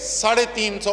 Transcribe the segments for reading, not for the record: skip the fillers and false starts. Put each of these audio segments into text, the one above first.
350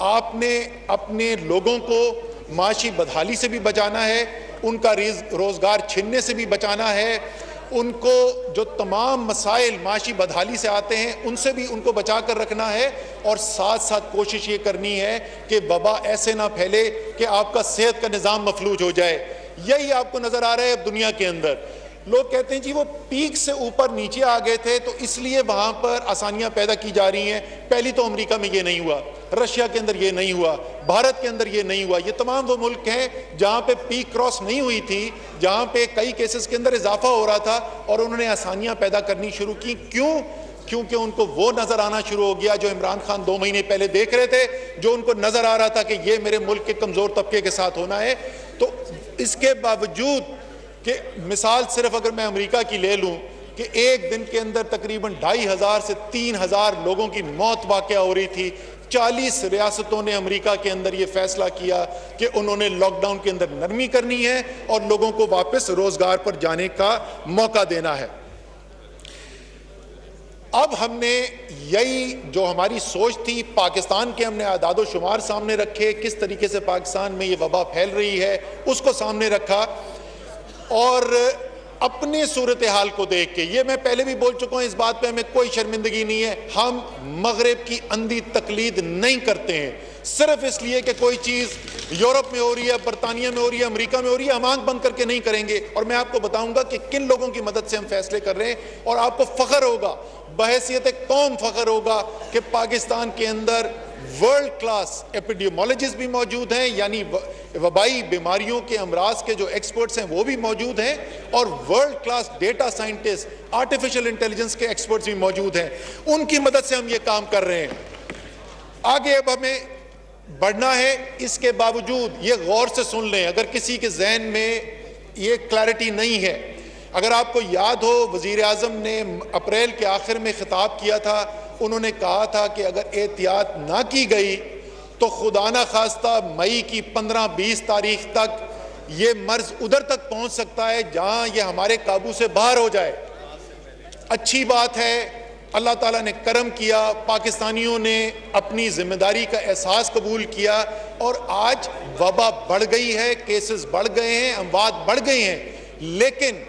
آپ نے اپنے لوگوں کو معاشی بدحالی سے بھی بچانا ہے، ان کا روزگار چھننے سے بھی بچانا ہے، ان کو جو تمام مسائل معاشی بدحالی سے آتے ہیں ان سے بھی ان کو بچا کر رکھنا ہے، اور ساتھ ساتھ کوشش یہ کرنی ہے کہ وبا ایسے نہ پھیلے کہ آپ کا صحت کا نظام مفلوج ہو جائے۔ یہی آپ کو نظر آ رہا ہے اب دنیا کے اندر۔ لوگ کہتے ہیں جی وہ پیک سے اوپر نیچے آ گئے تھے تو اس لیے وہاں پر آسانیاں پیدا کی جا رہی ہیں۔ پہلی تو امریکہ میں یہ نہیں ہوا، رشیا کے اندر یہ نہیں ہوا، بھارت کے اندر یہ نہیں ہوا۔ یہ تمام وہ ملک ہیں جہاں پہ پیک کراس نہیں ہوئی تھی، جہاں پہ کئی کیسز کے اندر اضافہ ہو رہا تھا، اور انہوں نے آسانیاں پیدا کرنی شروع کی۔ کیوں؟ کیونکہ ان کو وہ نظر آنا شروع ہو گیا جو عمران خان 2 مہینے پہلے دیکھ رہے تھے، جو ان کو نظر آ رہا تھا کہ یہ میرے ملک کے کمزور طبقے کے ساتھ ہونا ہے۔ تو اس کے باوجود کہ مثال صرف اگر میں امریکہ کی لے لوں کہ ایک دن کے اندر تقریباً 2500 سے 3000 لوگوں کی موت واقع ہو رہی تھی، 40 ریاستوں نے امریکہ کے اندر یہ فیصلہ کیا کہ انہوں نے لاک ڈاؤن کے اندر نرمی کرنی ہے اور لوگوں کو واپس روزگار پر جانے کا موقع دینا ہے۔ اب ہم نے یہی جو ہماری سوچ تھی، پاکستان کے ہم نے اعداد و شمار سامنے رکھے، کس طریقے سے پاکستان میں یہ وبا پھیل رہی ہے اس کو سامنے رکھا، اور اپنی صورتحال کو دیکھ کے، یہ میں پہلے بھی بول چکا ہوں، اس بات پہ ہمیں کوئی شرمندگی نہیں ہے، ہم مغرب کی اندھی تقلید نہیں کرتے ہیں صرف اس لیے کہ کوئی چیز یورپ میں ہو رہی ہے، برطانیہ میں ہو رہی ہے، امریکہ میں ہو رہی ہے، ہم آنکھ بند کر کے نہیں کریں گے۔ اور میں آپ کو بتاؤں گا کہ کن لوگوں کی مدد سے ہم فیصلے کر رہے ہیں، اور آپ کو فخر ہوگا، بحیثیت قوم فخر ہوگا کہ پاکستان کے اندر ورلڈ کلاس ایپیڈیمولوجسٹ بھی موجود ہیں، یعنی وبائی بیماریوں کے امراض کے جو ایکسپرٹس ہیں وہ بھی موجود ہیں، اور world class data scientist, artificial intelligence کے ایکسپرٹس بھی موجود ہیں، ان کی مدد سے ہم یہ کام کر رہے ہیں۔ آگے اب ہمیں بڑھنا ہے، اس کے باوجود یہ غور سے سن لیں، اگر کسی کے ذہن میں یہ کلیرٹی نہیں ہے، اگر آپ کو یاد ہو وزیر اعظم نے اپریل کے آخر میں خطاب کیا تھا، انہوں نے کہا تھا کہ اگر احتیاط نہ کی گئی تو خدا نہ خواستہ مئی کی 15-20 تاریخ تک یہ مرض ادھر تک پہنچ سکتا ہے جہاں یہ ہمارے قابو سے باہر ہو جائے۔ اچھی بات ہے، اللہ تعالیٰ نے کرم کیا، پاکستانیوں نے اپنی ذمہ داری کا احساس قبول کیا، اور آج وبا بڑھ گئی ہے، کیسز بڑھ گئے ہیں، اموات بڑھ گئی ہیں، لیکن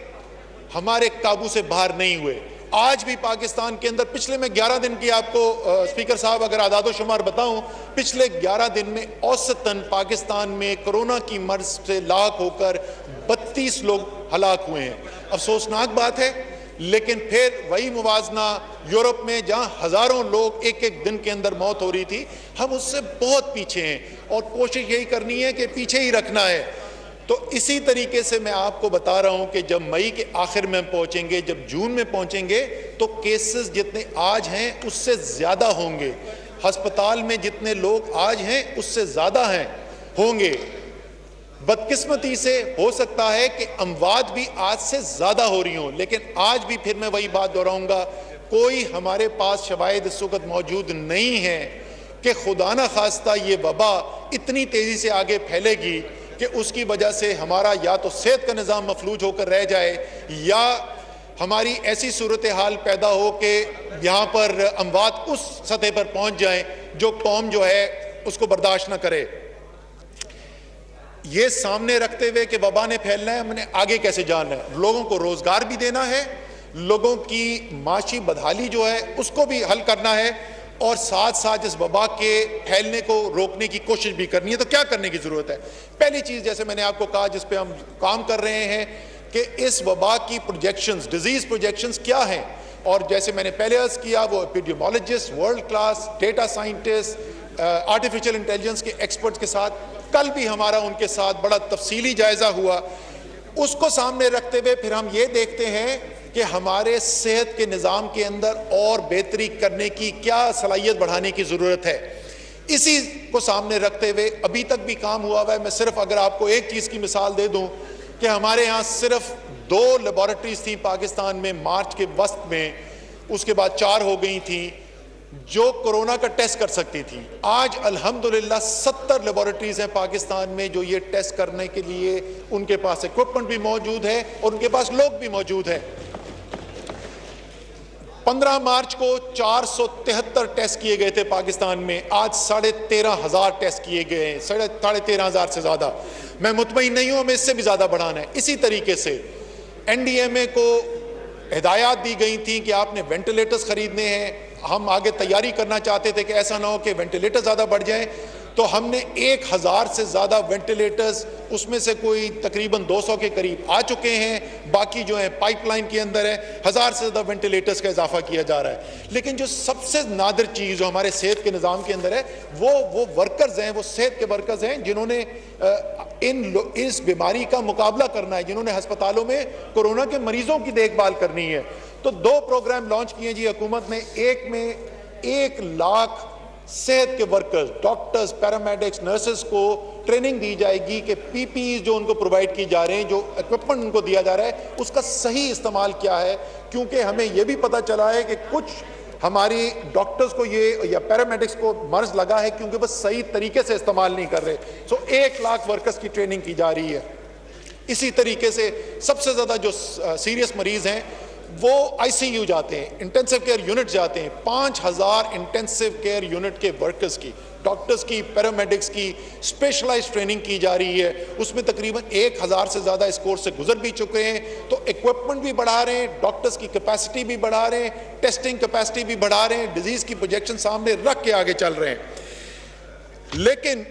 ہمارے قابو سے باہر نہیں ہوئے۔ آج بھی پاکستان کے اندر پچھلے میں 11 دن کی آپ کو اسپیکر صاحب اگر اعداد و شمار بتاؤں، پچھلے 11 دن میں اوسطاً پاکستان میں کرونا کی مرض سے لاحق ہو کر 32 لوگ ہلاک ہوئے ہیں۔ افسوسناک بات ہے، لیکن پھر وہی موازنہ یورپ میں جہاں ہزاروں لوگ ایک ایک دن کے اندر موت ہو رہی تھی، ہم اس سے بہت پیچھے ہیں، اور کوشش یہی کرنی ہے کہ پیچھے ہی رکھنا ہے۔ تو اسی طریقے سے میں آپ کو بتا رہا ہوں کہ جب مئی کے آخر میں پہنچیں گے، جب جون میں پہنچیں گے، تو کیسز جتنے آج ہیں اس سے زیادہ ہوں گے، ہسپتال میں جتنے لوگ آج ہیں اس سے زیادہ ہوں گے۔ بدقسمتی سے ہو سکتا ہے کہ اموات بھی آج سے زیادہ ہو رہی ہوں، لیکن آج بھی پھر میں وہی بات دہراؤں گا، کوئی ہمارے پاس شواہد اس وقت موجود نہیں ہے کہ خدا نہ خواستہ یہ وبا اتنی تیزی سے آگے پھیلے گی کہ اس کی وجہ سے ہمارا یا تو صحت کا نظام مفلوج ہو کر رہ جائے، یا ہماری ایسی صورتحال پیدا ہو کہ یہاں پر اموات اس سطح پر پہنچ جائیں جو قوم جو ہے اس کو برداشت نہ کرے۔ یہ سامنے رکھتے ہوئے کہ وبا نے پھیلنا ہے، ہم نے آگے کیسے جانا ہے، لوگوں کو روزگار بھی دینا ہے، لوگوں کی معاشی بدحالی جو ہے اس کو بھی حل کرنا ہے، اور ساتھ ساتھ اس وبا کے پھیلنے کو روکنے کی کوشش بھی کرنی ہے۔ تو کیا کرنے کی ضرورت ہے؟ پہلی چیز جیسے میں نے آپ کو کہا جس پہ ہم کام کر رہے ہیں کہ اس وبا کی پروجیکشنز، ڈیزیز پروجیکشنز کیا ہیں، اور جیسے میں نے پہلے عرض کیا وہ epidemiologist, world class data scientist, artificial intelligence کے ایکسپرٹس کے ساتھ کل بھی ہمارا ان کے ساتھ بڑا تفصیلی جائزہ ہوا، اس کو سامنے رکھتے ہوئے پھر ہم یہ دیکھتے ہیں کہ ہمارے صحت کے نظام کے اندر اور بہتری کرنے کی کیا صلاحیت بڑھانے کی ضرورت ہے۔ اسی کو سامنے رکھتے ہوئے ابھی تک بھی کام ہوا ہے۔ میں صرف اگر آپ کو ایک چیز کی مثال دے دوں کہ ہمارے ہاں صرف 2 لیبارٹریز تھیں پاکستان میں مارچ کے وسط میں، اس کے بعد 4 ہو گئی تھیں جو کرونا کا ٹیسٹ کر سکتی تھی۔ آج الحمدللہ 70 لیبارٹریز ہیں پاکستان میں جو یہ ٹیسٹ کرنے کے لیے ان کے پاس ایکوپمنٹ بھی موجود ہے اور ان کے پاس لوگ بھی موجود ہیں۔ 15 مارچ کو 473 ٹیسٹ کیے گئے تھے پاکستان میں، آج 13,500 ٹیسٹ کیے گئے ہیں، 13,500 سے زیادہ۔ میں مطمئن نہیں ہوں، ہمیں اس سے بھی زیادہ بڑھانا ہے۔ اسی طریقے سے این ڈی ایم اے کو ہدایات دی گئی تھیں کہ آپ نے وینٹیلیٹرز خریدنے ہیں۔ ہم آگے تیاری کرنا چاہتے تھے کہ ایسا نہ ہو کہ وینٹیلیٹر زیادہ بڑھ جائیں، تو ہم نے 1,000 سے زیادہ وینٹیلیٹرز، اس میں سے کوئی تقریباً 200 کے قریب آ چکے ہیں، باقی جو ہیں پائپ لائن کے اندر ہے۔ 1,000 سے زیادہ وینٹیلیٹرز کا اضافہ کیا جا رہا ہے۔ لیکن جو سب سے نادر چیز جو ہمارے صحت کے نظام کے اندر ہے، وہ ورکرز ہیں، وہ صحت کے ورکرز ہیں جنہوں نے اس بیماری کا مقابلہ کرنا ہے، جنہوں نے ہسپتالوں میں کورونا کے مریضوں کی دیکھ بھال کرنی ہے۔ تو 2 پروگرام لانچ کیے جی حکومت نے۔ ایک میں 1,00,000 صحت کے ورکرز، ڈاکٹرز، پیرامیڈکس، نرسز کو ٹریننگ دی جائے گی کہ پی پی ایز جو ان کو پرووائڈ کی جا رہے ہیں، جو اکوپمنٹ ان کو دیا جا رہا ہے، اس کا صحیح استعمال کیا ہے۔ کیونکہ ہمیں یہ بھی پتہ چلا ہے کہ کچھ ہماری ڈاکٹرز کو یہ یا پیرامیڈکس کو مرض لگا ہے کیونکہ بس صحیح طریقے سے استعمال نہیں کر رہے۔ 1,00,000 ورکرز کی ٹریننگ کی جا رہی ہے۔ اسی طریقے سے سب سے زیادہ جو سیریس مریض ہیں وہ آئی سی یو جاتے ہیں، انٹینسو کیئر یونٹ جاتے ہیں۔ 5,000 انٹینسو کیئر یونٹ کے ورکرز کی، ڈاکٹرز کی، پیرامیڈکس کی اسپیشلائز ٹریننگ کی جا رہی ہے۔ اس میں تقریباً 1,000 سے زیادہ اس کورس سے گزر بھی چکے ہیں۔ تو ایکوپمنٹ بھی بڑھا رہے ہیں، ڈاکٹرز کی کیپیسٹی بھی بڑھا رہے ہیں، ٹیسٹنگ کیپیسٹی بھی بڑھا رہے ہیں، ڈیزیز کی پروجیکشن سامنے رکھ کے آگے چل رہے ہیں۔ لیکن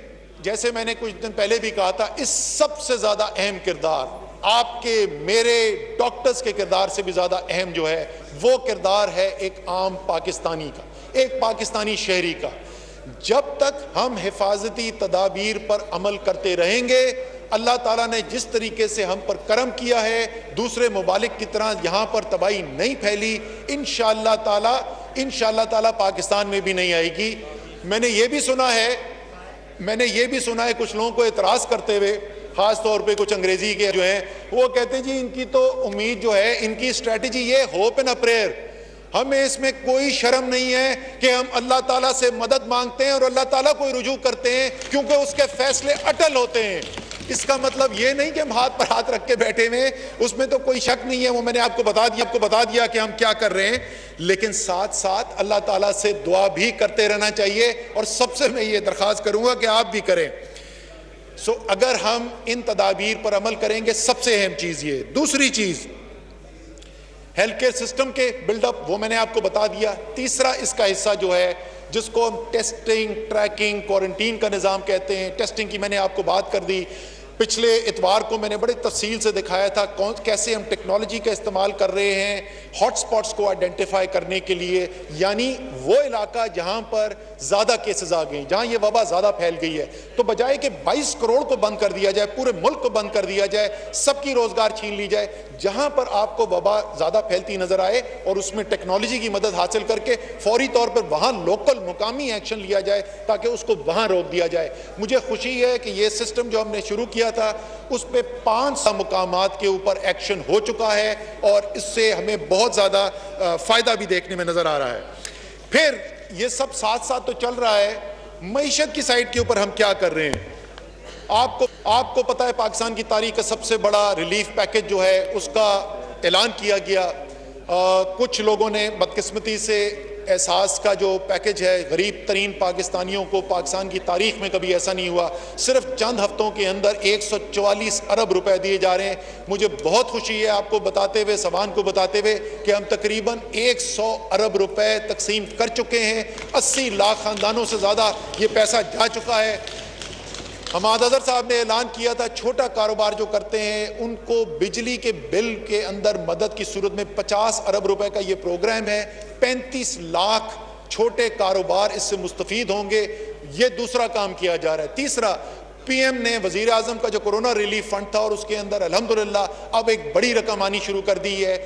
جیسے میں نے کچھ دن پہلے بھی کہا تھا، اس سب سے زیادہ اہم کردار آپ کے، میرے، ڈاکٹرز کے کردار سے بھی زیادہ اہم جو ہے وہ کردار ہے ایک عام پاکستانی کا، ایک پاکستانی شہری کا۔ جب تک ہم حفاظتی تدابیر پر عمل کرتے رہیں گے، اللہ تعالیٰ نے جس طریقے سے ہم پر کرم کیا ہے، دوسرے ممالک کی طرح یہاں پر تباہی نہیں پھیلی، انشاءاللہ تعالیٰ پاکستان میں بھی نہیں آئے گی۔ میں نے یہ بھی سنا ہے کچھ لوگوں کو اعتراض کرتے ہوئے، خاص طور پہ کچھ انگریزی کے جو ہیں، وہ کہتے ہیں جی ان کی تو امید جو ہے، ان کی اسٹریٹجی یہ ہوپ اینڈ پریئر۔ ہمیں اس میں کوئی شرم نہیں ہے کہ ہم اللہ تعالیٰ سے مدد مانگتے ہیں اور اللہ تعالیٰ کو رجوع کرتے ہیں، کیونکہ اس کے فیصلے اٹل ہوتے ہیں۔ اس کا مطلب یہ نہیں کہ ہم ہاتھ پر ہاتھ رکھ کے بیٹھے ہوئے، اس میں تو کوئی شک نہیں ہے، وہ میں نے آپ کو بتا دیا کہ ہم کیا کر رہے ہیں۔ لیکن ساتھ ساتھ اللہ تعالیٰ سے دعا بھی کرتے رہنا چاہیے، اور سب سے میں یہ درخواست کروں گا کہ آپ بھی کریں۔ اگر ہم ان تدابیر پر عمل کریں گے، سب سے اہم چیز یہ۔ دوسری چیز، ہیلتھ کیئر سسٹم کے بلڈ اپ، وہ میں نے آپ کو بتا دیا۔ تیسرا اس کا حصہ جو ہے، جس کو ہم ٹیسٹنگ، ٹریکنگ، کوارنٹین کا نظام کہتے ہیں، ٹیسٹنگ کی میں نے آپ کو بات کر دی۔ پچھلے اتوار کو میں نے بڑے تفصیل سے دکھایا تھا کیسے ہم ٹیکنالوجی کا استعمال کر رہے ہیں ہاٹ سپاٹس کو آئیڈینٹیفائی کرنے کے لیے، یعنی وہ علاقہ جہاں پر زیادہ کیسز آ گئے، جہاں یہ وبا زیادہ پھیل گئی ہے، تو بجائے کہ 22 کروڑ کو بند کر دیا جائے، پورے ملک کو بند کر دیا جائے، سب کی روزگار چھین لی جائے، جہاں پر آپ کو وبا زیادہ پھیلتی نظر آئے اور اس میں ٹیکنالوجی کی مدد حاصل کر کے فوری طور پر وہاں لوکل مقامی ایکشن لیا جائے تاکہ اس کو وہاں روک دیا جائے۔ مجھے خوشی ہے کہ یہ سسٹم جو ہم نے شروع کیا تھا، اس پہ 5 مقامات کے اوپر ایکشن ہو چکا ہے، اور اس سے ہمیں بہت زیادہ فائدہ بھی دیکھنے میں نظر آ رہا ہے۔ پھر یہ سب ساتھ ساتھ تو چل رہا ہے، معیشت کی سائٹ کے اوپر ہم کیا کر رہے ہیں۔ آپ کو پتہ ہے پاکستان کی تاریخ کا سب سے بڑا ریلیف پیکج جو ہے اس کا اعلان کیا گیا۔ کچھ لوگوں نے بدقسمتی سے احساس کا جو پیکج ہے، غریب ترین پاکستانیوں کو، پاکستان کی تاریخ میں کبھی ایسا نہیں ہوا، صرف چند ہفتوں کے اندر 144 ارب روپے دیے جا رہے ہیں۔ مجھے بہت خوشی ہے آپ کو بتاتے ہوئے، سوان کو بتاتے ہوئے، کہ ہم تقریباً 100 ارب روپے تقسیم کر چکے ہیں، 80 لاکھ خاندانوں سے زیادہ یہ پیسہ جا چکا ہے۔ حماد اظہر صاحب نے اعلان کیا تھا چھوٹا کاروبار جو کرتے ہیں ان کو بجلی کے بل کے اندر مدد کی صورت میں 50 ارب روپے کا یہ پروگرام ہے، 35 لاکھ چھوٹے کاروبار اس سے مستفید ہوں گے۔ یہ دوسرا کام کیا جا رہا ہے۔ تیسرا، پی ایم نے وزیر اعظم کا جو کورونا ریلیف فنڈ تھا، اور اس کے اندر الحمدللہ اب ایک بڑی رقم آنی شروع کر دی ہے۔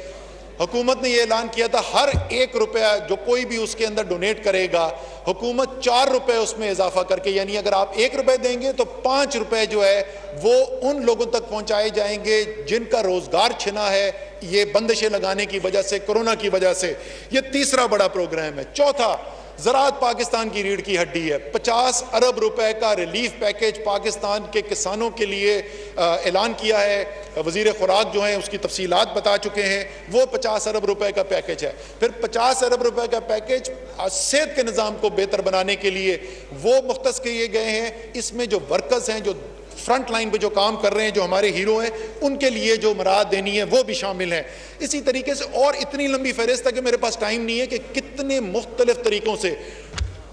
حکومت نے یہ اعلان کیا تھا ہر 1 روپیہ جو کوئی بھی اس کے اندر ڈونیٹ کرے گا، حکومت 4 روپے اس میں اضافہ کر کے، یعنی اگر آپ 1 روپے دیں گے تو 5 روپے جو ہے وہ ان لوگوں تک پہنچائے جائیں گے جن کا روزگار چھنا ہے یہ بندشیں لگانے کی وجہ سے، کورونا کی وجہ سے۔ یہ تیسرا بڑا پروگرام ہے۔ چوتھا، زراعت پاکستان کی ریڑھ کی ہڈی ہے. 50 ارب روپے کا ریلیف پیکیج پاکستان کے کسانوں کے لیے اعلان کیا ہے. وزیر خوراک جو ہیں اس کی تفصیلات بتا چکے ہیں. وہ 50 ارب روپے کا پیکیج ہے. پھر 50 ارب روپے کا پیکیج صحت کے نظام کو بہتر بنانے کے لیے وہ مختص کیے گئے ہیں. اس میں جو ورکرز ہیں, جو فرنٹ لائن پہ جو کام کر رہے ہیں, جو ہمارے ہیرو ہیں, ان کے لیے جو مراعات دینی ہے وہ بھی شامل ہیں. اسی طریقے سے اور اتنی لمبی فہرست ہے کہ میرے پاس ٹائم نہیں ہے کہ کتنے مختلف طریقوں سے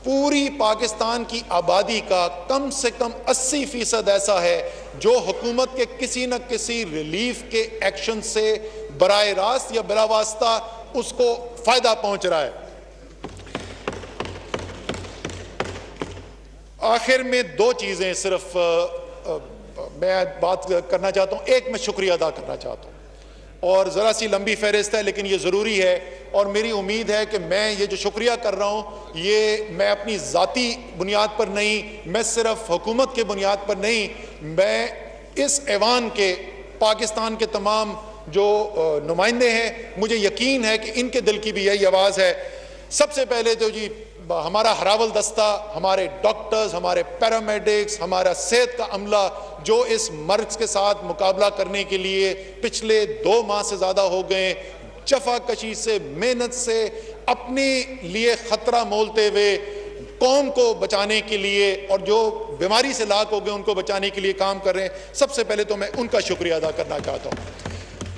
پوری پاکستان کی آبادی کا کم سے کم 80% ایسا ہے جو حکومت کے کسی نہ کسی ریلیف کے ایکشن سے براہ راست یا بلا واسطہ اس کو فائدہ پہنچ رہا ہے. آخر میں 2 چیزیں صرف میں بات کرنا چاہتا ہوں. ایک, میں شکریہ ادا کرنا چاہتا ہوں, اور ذرا سی لمبی فہرست ہے لیکن یہ ضروری ہے, اور میری امید ہے کہ میں یہ جو شکریہ کر رہا ہوں یہ میں اپنی ذاتی بنیاد پر نہیں, میں صرف حکومت کے بنیاد پر نہیں, میں اس ایوان کے پاکستان کے تمام جو نمائندے ہیں, مجھے یقین ہے کہ ان کے دل کی بھی یہی آواز ہے. سب سے پہلے تو جی ہمارا ہراول دستہ, ہمارے ڈاکٹرز, ہمارے پیرامیڈکس, ہمارا صحت کا عملہ جو اس مرض کے ساتھ مقابلہ کرنے کے لیے پچھلے 2 ماہ سے زیادہ ہو گئے, جفا کشی سے, محنت سے, اپنے لیے خطرہ مولتے ہوئے قوم کو بچانے کے لیے, اور جو بیماری سے لاحق ہو گئے ان کو بچانے کے لیے کام کر رہے ہیں, سب سے پہلے تو میں ان کا شکریہ ادا کرنا چاہتا ہوں.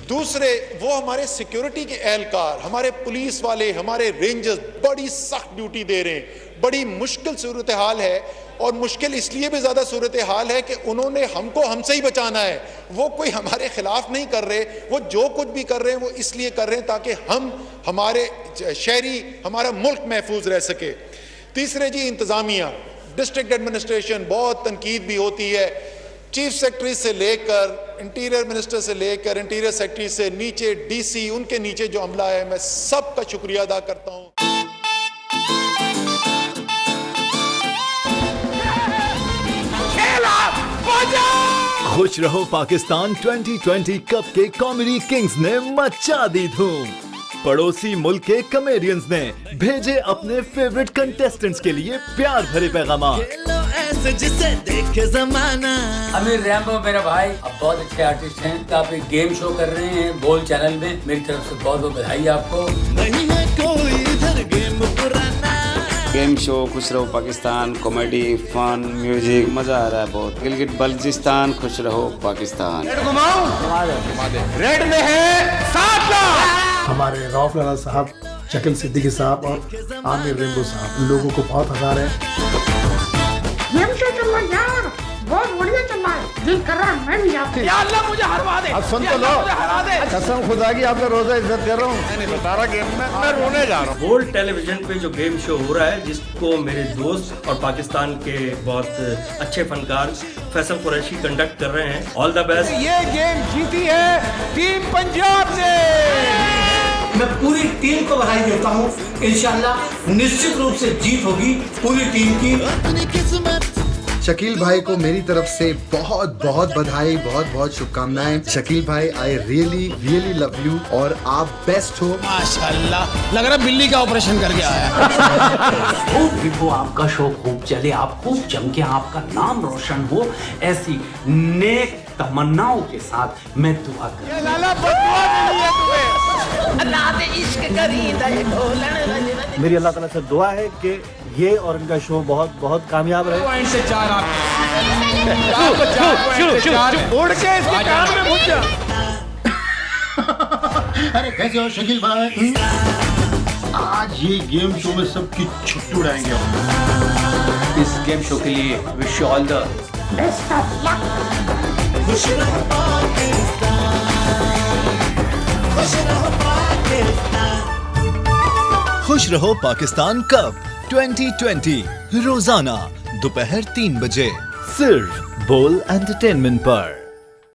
دوسرے, وہ ہمارے سیکیورٹی کے اہلکار, ہمارے پولیس والے, ہمارے رینجرز بڑی سخت ڈیوٹی دے رہے ہیں. بڑی مشکل صورتحال ہے, اور مشکل اس لیے بھی زیادہ صورتحال ہے کہ انہوں نے ہم کو ہم سے ہی بچانا ہے. وہ کوئی ہمارے خلاف نہیں کر رہے, وہ جو کچھ بھی کر رہے ہیں وہ اس لیے کر رہے ہیں تاکہ ہم, ہمارے شہری, ہمارا ملک محفوظ رہ سکے. تیسرے جی, انتظامیہ, ڈسٹرکٹ ایڈمنسٹریشن, بہت تنقید بھی ہوتی ہے. چیف سیکرٹری سے لے کر, انٹیریئر منسٹر سے لے کر, انٹیریئر سیکرٹری سے نیچے ڈی سی, ان کے نیچے جو عملہ ہے, میں سب کا شکریہ ادا کرتا ہوں. خوش رہو پاکستان 2020 کپ کے کامیڈی کنگز نے مچا دی دھوم. پڑوسی ملک کے کامیڈینز نے بھیجے اپنے فیورٹ کنٹیسٹنٹس کے لیے پیار بھرے پیغامات. جسے دیکھے زمانہ. امیر ریمبو میرا بھائی, اب بہت اچھے آرٹسٹ ہیں. آپ ایک گیم شو کر رہے ہیں بول چینل میں, میری طرف سے بہت بہت بدھائی آپ کو. نہیں ہے کوئی ادھر گیم پرانا. گیم شو خوش رہو پاکستان, کامیڈی, فن, میوزک, مزہ آ رہا ہے بہت. گلگت بلتستان خوش رہو پاکستان. ریڈ میں ہے 7 لاکھ. ہمارے رؤف لالا صاحب, شکیل صدیقی صاحب اور عامر ریمبو صاحب لوگوں کو بہت ہنسا رہے ہیں. گیم شو چل رہا ہے یار, بہت بڑھیا چل رہا ہے. دل کر رہا ہے میں بھی جاتا. یا اللہ مجھے ہروا دے. اب سن تو لو, قسم خدا کی آپ کا روزہ عزت کر رہا ہوں. میں نہیں بتا رہا گیم میں رونے جا رہا ہوں. گولڈ ٹیلی ویژن پہ جو گیم شو ہو رہا ہے, جس کو میرے دوست اور پاکستان کے بہت اچھے فنکار فیصل قریشی کنڈکٹ کر رہے ہیں. آل دا بیسٹ. یہ گیم جیتی ہے ٹیم پنجاب نے. میں پوری ٹیم کو بدھائی دیتا ہوں. انشاءاللہ نشچت روپ سے جیت ہوگی پوری ٹیم کی. شکیل بھائی کو میری طرف سے بہت بہت بدھائی, بہت بہت شبکامنائیں. شکیل بھائی, آئی ریئلی لو یو, اور آپ بیسٹ ہو. ماشاءاللہ, لگ رہا بلی کا آپریشن کر کے آیا. خوب وہ آپ کا شو خوب چلے, آپ خوب چمکے, آپ کا نام روشن ہو, ایسی نیک تمناؤں کے ساتھ میں دعا کرتا ہوں. لالا بدعا ملی ہے تمہیں. میری اللہ تعالیٰ سے دعا ہے کہ یہ اور ان کا شو بہت بہت کامیاب رہے. پوائنٹ سے 4 آپ اڑ کے اس کے کان میں گھس جا. ارے کیسے ہو شکیل بھائی؟ آج یہ گیم شو میں سب کی چھٹی اڑائیں گے. اس گیم شو کے لیے wish you all the best of luck. خوش رہو پاکستان, خوش رہو پاکستان. خوش رہو پاکستان کپ 2020 روزانہ دوپہر 3 بجے صرف بول انٹرٹینمنٹ پر.